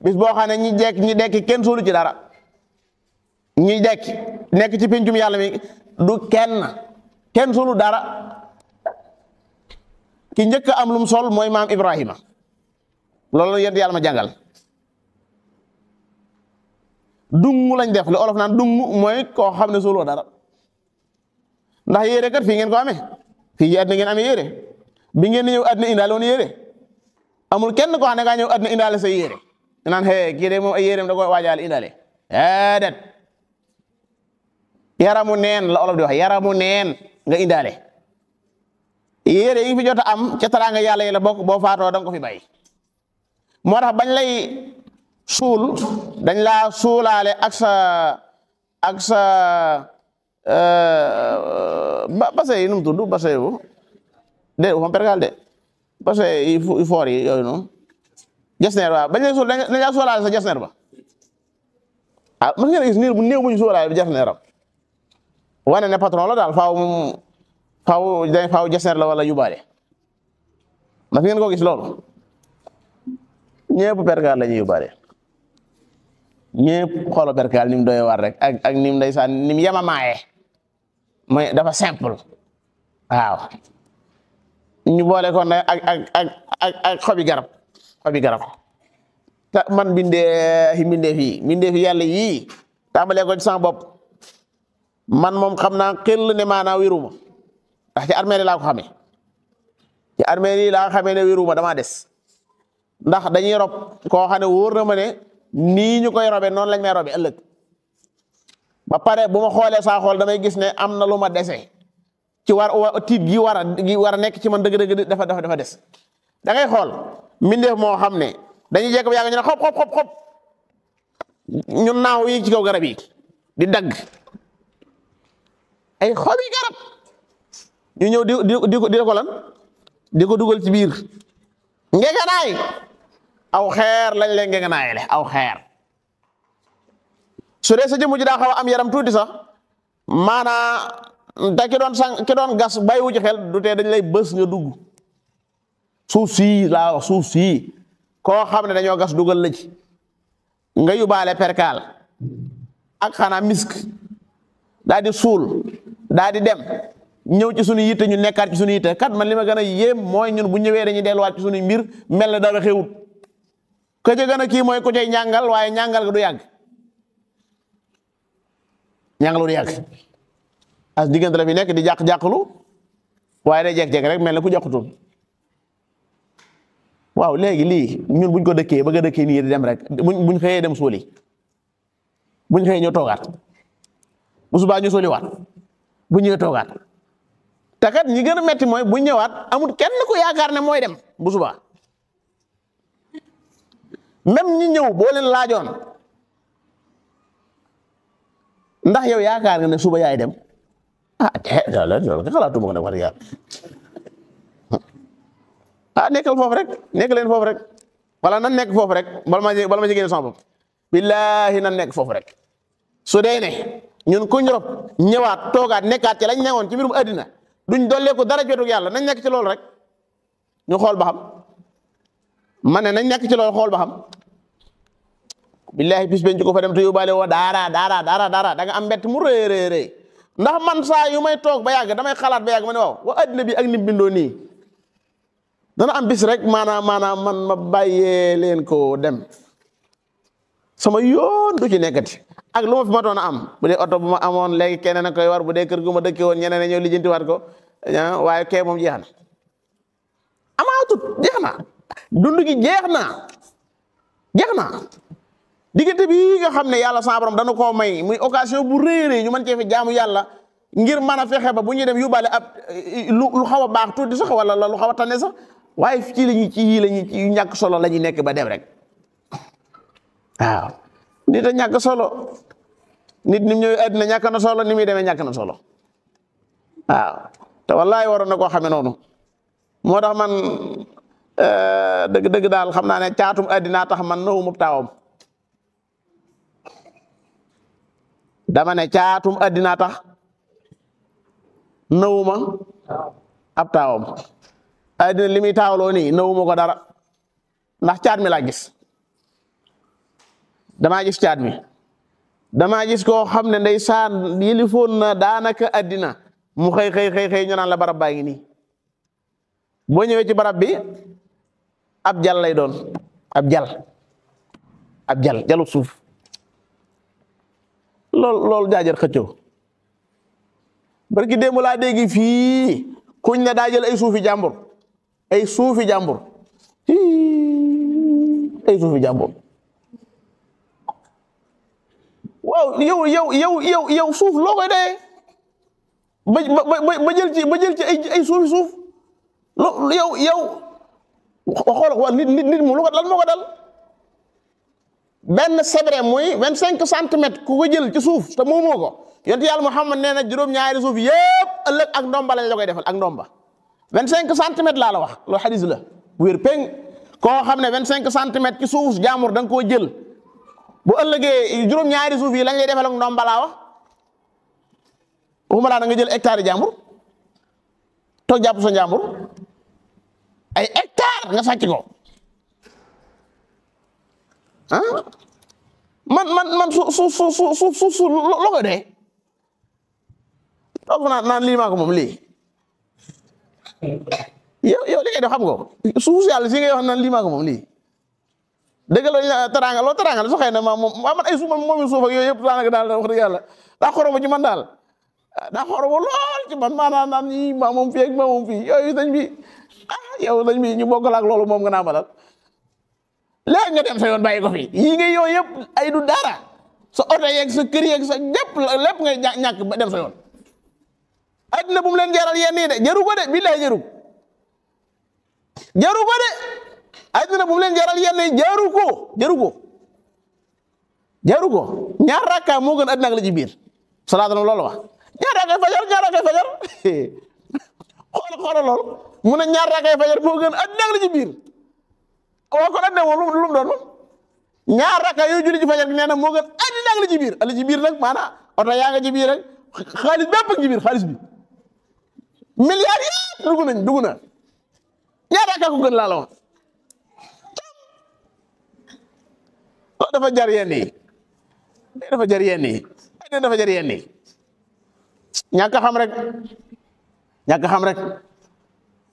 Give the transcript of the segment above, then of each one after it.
bis boo xam ne ñi dekki kenn suulu ci dara ñi dekki nekk ci pencum yàlla mi du kenn suulu dara ki njëkk am lum sol mooy maam Ibrahima loolu yent yàlla ma jàngal dungu lañ def li olof naan dungu mooy koo xam ne suuloo dara ndax yére kat fii ngeen ko amee fii àddina ngeen amee yére bi ngeen di ñëw àddina indaale woon yére amul kenn koo xam ne ngaa ñëw àddina indaale sa yére naan xëy kii de moom ay yéreem da koy waajaale indaale déedéet yaramu neen la olof di wax yaramu neen nga indaale yére yi fi jot a am ca teraanga yàlla yi la bokk boo faatoo danga ko fi bàyyi moo tax bañ lay suul dañ laa suulaale ak sa base yi nu mu tudd base bu de waxam pergal de base yi foor yi yooyu noonu jasneer waaw bañ lay suul dañ laa suulaale sa jasneer ba ah mën ngeen gis niir bu néew bu ñu suulaale bi jasneeram wane ne patron la daal faaw jasneer la wala yóbbaale ndax ngeen ko gis loolu ñëpp pergal la ñuy yóbbaale ñëpp xoolo pergal ni mu doy war rek ak ni mu ndeysaan ni mu yemamaaye mooy dafa simple waaw ñu boole ko nag ak xobi garab te man mbindee fi yàlla yii tàmbalee ko ci sama bopp man moom xam naa xel ne maanaa wéruma ndax ci armée laa ko xamee ci armée laa xamee ne wéruma damaa des ndax dañuy rob koo xam ne wóor na ma ne nii ñu koy robe noonu lañ may robe ëllëg ba pare bu ma xoolee saa xool damay gis ne am na lu ma dese ci tiit gi war a nekk ci man dëgg-dëgg dafa des da ngay xool mbindeef moo xam ne dañuy jekk ba yàgg ñu ne xob ñun naaw yi ci kaw garab yi di dagg ay xobi garab ñu ñëw di ko lan di ko dugal ci biir ngeganaay aw xeer lañ leen ngeganaayale aw xeer su dee sa jëmm ji daa xaw a am yaram tuuti sax maanaa te ki doon gas bàyyiwu ci xel du tee dañ lay bës nga dugg suuf sii koo xam ne dañoo gas dugal la ci nga yóbbaale perkaal ak xanaa misk daa di suul daa di dem ñëw ci sunu yitte ñu nekkaat ci sunu yitte kat man li ma gën a yéem mooy ñun bu ñëwee dañuy delluwaat ci sunu mbir mel na dara xewut ko ca gën a kii mooy ku cay ñàngal waaye ñàngal ga du yàgg ñàngal du yàgg as diggante la fi nekk di jàq-jàqlu waaye day jekk-jekk rek mel na ku jàqutul waaw léegi lii ñun buñ ko dëkkee bëgg a dëkkee nii di dem rek buñ xëyee dem suuli buñ xëyee ñëw toogaat bu subaa ñu suuli waat bu ñëwee toogaat te kat ñi gën a metti mooy bu ñëwaat amul kenn ku yaakaar ne mooy dem bu subaa même ñi ñëw boo leen laajoon ndax yow yaakaar nga ne suba yaay dem loolu nga xalaatuma ko nag wax dëgg yàlla nekkal foofu rek nekk leen foofu rek wala nan nekk foofu rek bala ma ci génne sama bopp billaahi nan nekk foofu rek su dee ne ñun kuñ rob ñëwaat toogaat nekkaat ci lañ newoon ci mbirum àddina duñ dollee ko dara jotug yàlla nañ nekk ci loolu rek ñu xool ba xam ma ne nañ nekk ci loolu xool ba xam billaahi bis benn ci ko fa dem te yóbbaale woo daara da nga am mbett mu rëy ndax man saa yu may toog ba yàgg damay xalaat ba yàgg ma ne waaw wa àddina bi ak ni bindoo nii dana am bis rek maanaam man ma bàyyee leen ko dem sama yoon du ci nekkati ak lu ma fi matoon a am bu dee oto bu ma amoon léegi keneen a koy war bu dee kër gu ma dëkkee woon ñeneen a ñëw lijjantiwaat ko waaye kee moom jeex na amaatut jeex na dund gi jeex na diggante bi nga xam ne yàlla sa borom dana koo may muy occasion bu réeré ñu mën cee fi jaamu yàlla ngir mën a fexe ba bu ñuy dem yóbbaale ab lu xaw a baax tuuti sax wala lu xaw a tane sax waaye ci yii ñàkk solo la ñuy nekk ba dem rek waaw nit a ñàkk solo nit ni mu ñëwee àddina ñàkk na solo ni muy demee ñàkk na solo waaw te wallahi waroon na koo xamee noonu moo tax man dëgg daal xam naa ne caatum àddina tax man nawuma taawam dama ne caatum àddina tax nawuma ab taawam àddina li muy taawloo nii nawuma ko dara ndax caat mi laa gis damaa gis caat mi damaa gis koo xam ne ndeysaan yilifoon na daanaka addina mu xëy ñu naan la barab baa ngi nii boo ñëwee ci barab bi ab jal lay doon ab jal jalu suuf loolu jaajar xëccoo barki démb laa dégg fii kuñ ne daa jël ay suufi jàmbur ay suufi jàmbur waaw yow suuf loo koy dee ba jël ci ay suufi suuf yow xool nit mu lu ko dal moo ko dal benn sebre muy 25 centimètres ku ko jël ci suuf te moomoo ko yonent yàlla Muhammad nee na juróom-ñaari suuf yëpp ëllëg ak ndomba lañ la koy defal ak ndomba 25 centimètres laa la wax loolu xadis la wér péng koo xam ne 25 centimètres ci suuf jaamur da nga koo jël bu ëllëgee juróom-ñaari suuf yi lañ lay defal ak ndomba laa wax waxuma laa da nga jël hectare jàmbur toog jàpp sa jàmbur ay hectare nga sàcc ko ah man su loo koy dee toog naan lii maa ko moom lii yow li ngay def xam nga suuf si yàlla si ngay wax naan lii maa ko moom lii dëgg la teraanga loolu teraanga la su xëy na man ay suuf moom suuf ak yooyu yëpp daanaka daal wax dëgg yàlla daa xoromu ci man daal daa xoromu lool ci man maanaam naan ñii maa moom fii ak maa moom fii yooyu dañ bi yow dañ bi ñu bokkal ak loolu moom nga naa balal léegi nga dem sa yoon bàyyi ko fi yii nga yooyu yëpp ay du dara sa oto yeeg sa kër yeeg sa lépp ngay ñàkk ba dem sa yoon addina bu mu leen jaral yenn yi de jaru ko de billahi jaru ko de addina bu mu leen jaral yenn yi jaru ko ñaar rakka moo gën addina ak la ci biir salaatu loolu wax ñaar rakkay fajar xoola lool mu ne ñaar rakkay fajar moo gën addina ak la ci biir waaw kon addina moom lu mu doon moom ñaar rakka yooyu julli ci fajar gi nee na moo gën addina ak la ci biir nag maanaam oto yaa nga ci biir rek xaalis bépp ak ci biir xaalis bi milliards yëpp dugg na ñaar rakka ko gën laa la wax dafa jar yenn yi dafa jar yenn yi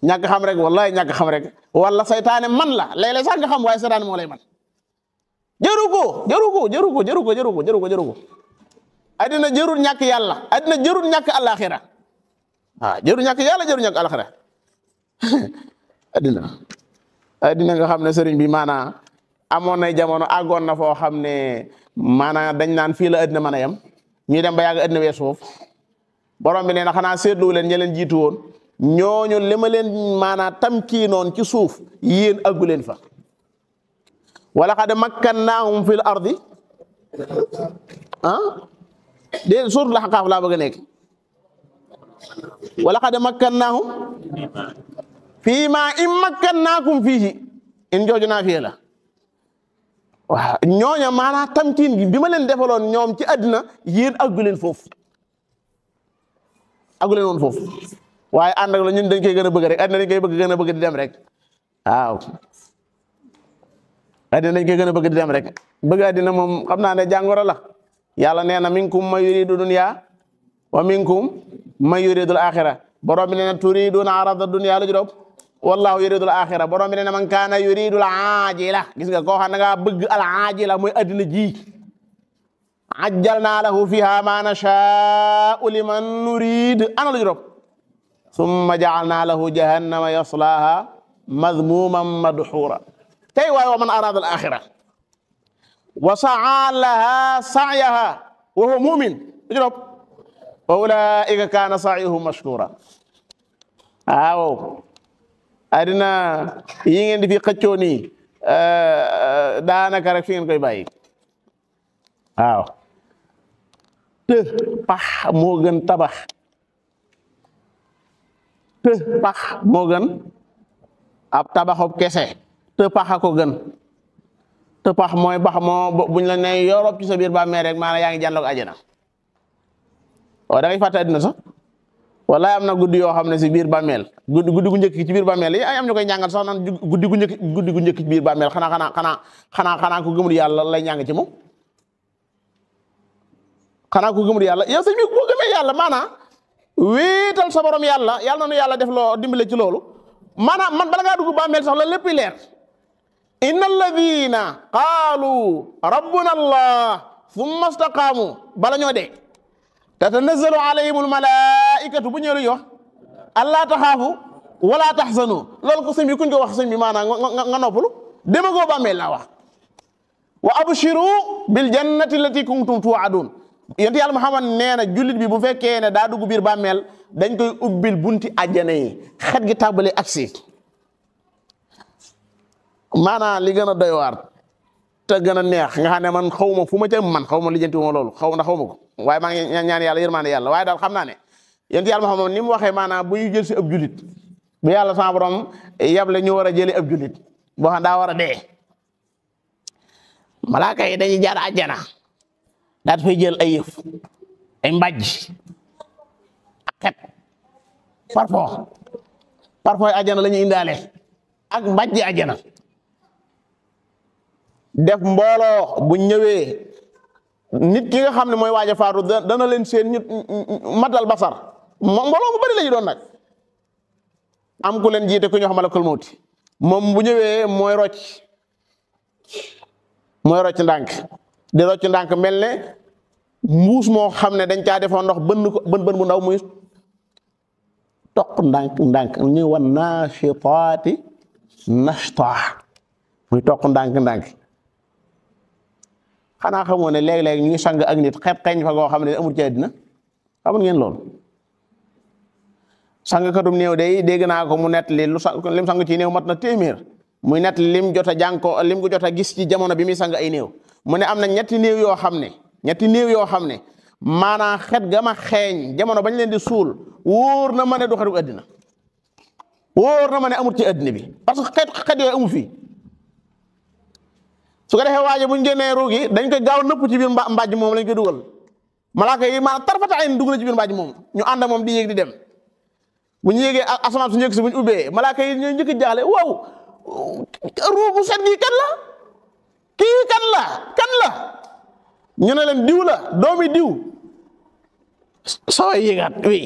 ñàkk xam rek wallahi ñàkk xam rek wala saytaane man la léeg-léeg sax nga xam waaye saytaane moo lay man jaru ko addina jarul ñàkk yàlla addina jarul ñàkk alaxira jarul ñàkk yàlla jarul ñàkk alaxira addina nga xam ne sëriñ bi maanaam amoon nay jamono àggoon na foo xam ne maanaam dañ naan fii la addina mën a yem ñuy dem ba yàgg addina wees foofu borom bi nee na xanaa seetlu leen ña leen jiitu woon ñooñu li ma leen maanaam tamkiinoon ci suuf yéen aggu leen fa wala xad makkannaahum fil ardi dé suur la xaqaaf laa bëgg a nekk wala xad makkannaahum fii maa in makkannaakum fiihi in jooju naa fii la waaw ñooña maanaam tamkiin gi bi ma leen defaloon ñoom ci àddina yéen aggu leen foofu aggu leen woon foofu waaye ànd ak la ñun dañ koy gën a bëgg rek àddina dañ koy gën a bëgg di dem rek waaw àddina dañ koy gën a bëgg di dem rek bëgg àddina moom xam naa ne jàngoro la yàlla nee na minkum man yuridu dunya wa minkum man yuridul axira borom bi nee na turiduna arada dunya la juróom wallahu yuridul axira borom bi nee na man kaana yuridul aajila gis nga koo xam ne nga bëgg al aajila mooy àddina ji ajjalna lahu fiha ma nashaa'u liman nurid ana la juróom summa ja'alna lahu jahannama yaslaha madmuman madhura tey waaye wa man arada al axira wa sa'a laha sa'yaha wa huwa mu'min juróom wa ulaa'ika kaana sa'yuhum mashkura waaw adina yi ngeen di fi xëccoo nii daanaka rek fi ngeen koy bàyyi waaw te pax moo gën tabax te pax moo gën ab tabaxub kese te pax a ko gën te pax mooy pax moo buñ la ne yorob ci sa biir bàmmeel rek maanaam yaa ngi jànloog àjjana waaw da ngay fàtte àddina sax wallaay am na guddi yoo xam ne si biir bàmmeel guddi gu njëkk ci biir bàmmeel yi am ñu koy ñàngal sax naan guddi gu njëkk ci biir bàmmeel xanaa ku gëmul yàlla lay ñàng ci moom xanaa ku gëmul yàlla yow sëñ bi boo gëmee yàlla maanaam wéetal sa borom yàlla yàlla na nu yàlla def loo dimbale ci loolu maanaam man bala ngaa dugg bàmmeel sax la lépp leer inna alladina qaalu rabbuna allah thumma istaqaamu bala ñoo dee tatanazzalu alayhim almalaikatu bu ñëw lu wax allaa taxaafu wala taxzanu loolu ko sëñ bi kuñ ko wax sëñ bi maanaam nga noppalu demagoo bàmmeel laa wax wa abshiru bil jannati allati kuntum tu'adun yonent yàlla Muhammad nee na jullit bi bu fekkee ne daa dugg biir bàmmeel dañ koy ubbil bunti àjjana yi xet gi tàmbali agsi maanaam li gën a doy waar te gën a neex nga xam ne man xaw ma fu ma ca man xaw ma lijjanti wu ma loolu xaw ma ko waaye maa ngi ñaan yàlla yërmaande yàlla waaye daal xam naa ne yonent yàlla Muhammad ni mu waxee maanaam bu ñu jël si ab jullit bu yàlla sama borom yable ñu war a jëlee ab jullit boo xam daa war a dee malaaka yi dañuy jaar àjjana daat fay jël ay yëf ay mbàjj ak xet parfum yi àjjana la ñu indaale ak mbàjj àjjana def mbooloo bu ñëwee nit ki nga xam ne mooy waaj a faatu dana leen seen ñu matal basar mbooloo mu bari la ñu doon nag am ku leen jiite ku ñu wax malakul mawti moom bu ñëwee mooy rocc ndànk di rocc ndànk mel ne mbuus moo xam ne dañ caa defoon ndox bën bu ndaw muy toq ndànk ñu wan naashitaati nashta muy toq ndànk xanaa xamoo ne léeg-léeg ñu ngi sang ak nit xeet xeeñ fa goo xam ne amul ci àddina xamul ngeen loolu sang katum néew day dégg naa ko mu nettali lim sang ci néew mat na téeméer muy nettali lim jot a jàng ko lim ko jot a gis ci jamono bi muy sang ay néew mu ne am na ñetti néew yoo xam ne maanaam xet ga ma xeeñ jamono bañ leen di suul wóor na ma ne du xetu àddina wóor na ma ne amul ci àddina bi parce que xet yooyu amul fii su ko defee waaje bu ñu génnee ruug yi dañ koy gaaw nëpp ci biir mbàjj moom lañ koy dugal malaaka yi maanaam tarfata ay dugg na ci biir mbàjj moom ñu ànd ak moom di yéeg di dem bu ñu yéegee asamaan su njëkk si bu ñu ubbee malaaka yi ñooy njëkk a jaaxle waaw ruugu set gi kan la kii kan la ñu ne leen diw la doomi diw soo yéegaat oui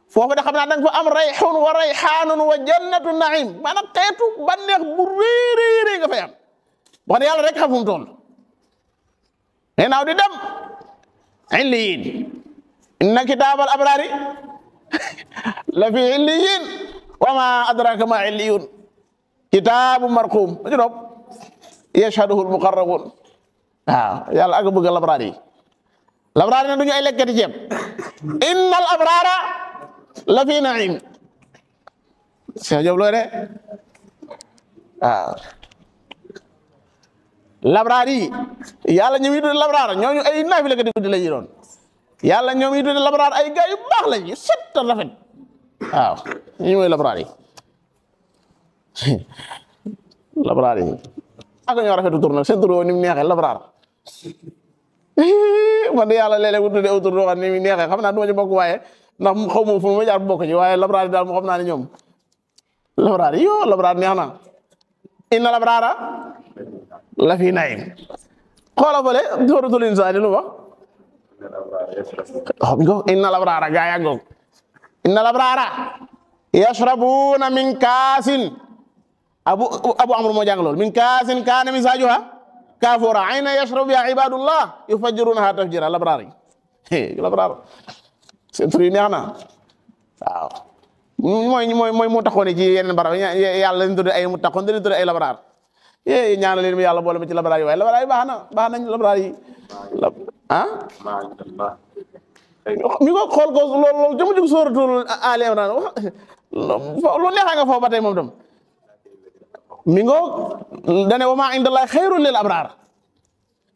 foofu da xam naa da nga fa am rayxun wa rayxaanun wa jannatu naim maanaam xeetu bànneex bu réeréeré nga fay am wax ne yàlla rek xam fu mu toll nee naaw di dem illiyin inna kitaabal abraari la fi illiyin wa ma adraka ma illiyun kitaabu marqum ci dopp yashhaduhu al muqarrabun waaw yàlla ak bëgg labraar yi ne duñu ay lekkati ceeb innal abraara la fi naim Cheikh Diop looy de waaw labraar yi yàlla ñoom yi tudde labraar ñooñu ay naafi la ko di guddi la ñu doon yàlla ñoom yi tudde labraar ay gaay yu baax lañu set ta rafet waaw ñu mooy labraar yi labraar yi ak ñoo rafetu tur nag seen tur ni mu neexee labraar man de yàlla léeg-léeg bu tuddee tur doo xam ni mu neexee xam naa du ma ci bokk waaye ndax xaw ma fu ma jaar bokk ci waaye labraar yi daal moo xam naa ne ñoom labraar yi yoo labraar neex na inna labraara la fi naim xoola fale suratul insaani lu wax inna labraara gaa yaa ngoog inna labraara yashrabuna min kaasin abu amr moo jàng lool min kaasin kaana misaajuha kaafura ayna yashrabu ya ibadullah yufajjirunaha tafjira labraar yi labraar seen tur yi neex na waaw mooy mu taxoon ci yeneen barab yàlla leen tudde ay mu taxoon dañu tudde ay labraar ñaanal leen yàlla boole ma ci labraar yi waaye labraar yi baax nañ labraar yi mi ko xool ko loolu jëmu jug sóoratul Ali Imran lu neexaa nga foofu ba tey moom tam mi ngo dane wa maa indallahi xayrun lil abraar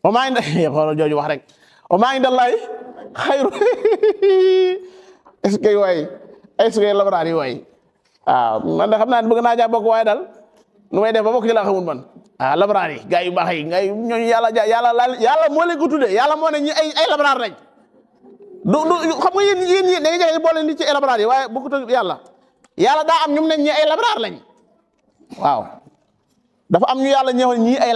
wa maa inda xoolal jooju wax rek wa maa indallahi xayrun est-ce que waay est-ce que labraar yi waay waaw man de xam naa ne bëgg naa jaa bokk waaye daal nu may def ba bokk ci laa xamul man labraar yi gaa yu baax yi ngay ñooñu yàlla moo leen ko tuddee yàlla moo ne ñi ay labraar lañ du xam nga yéen da nga jexe boole li ci ay labraar yi waaye bokkut ak yàlla daa am ñum ne ñi ay labraar lañ waaw dafa am ñu yàlla ñëwal ñii ay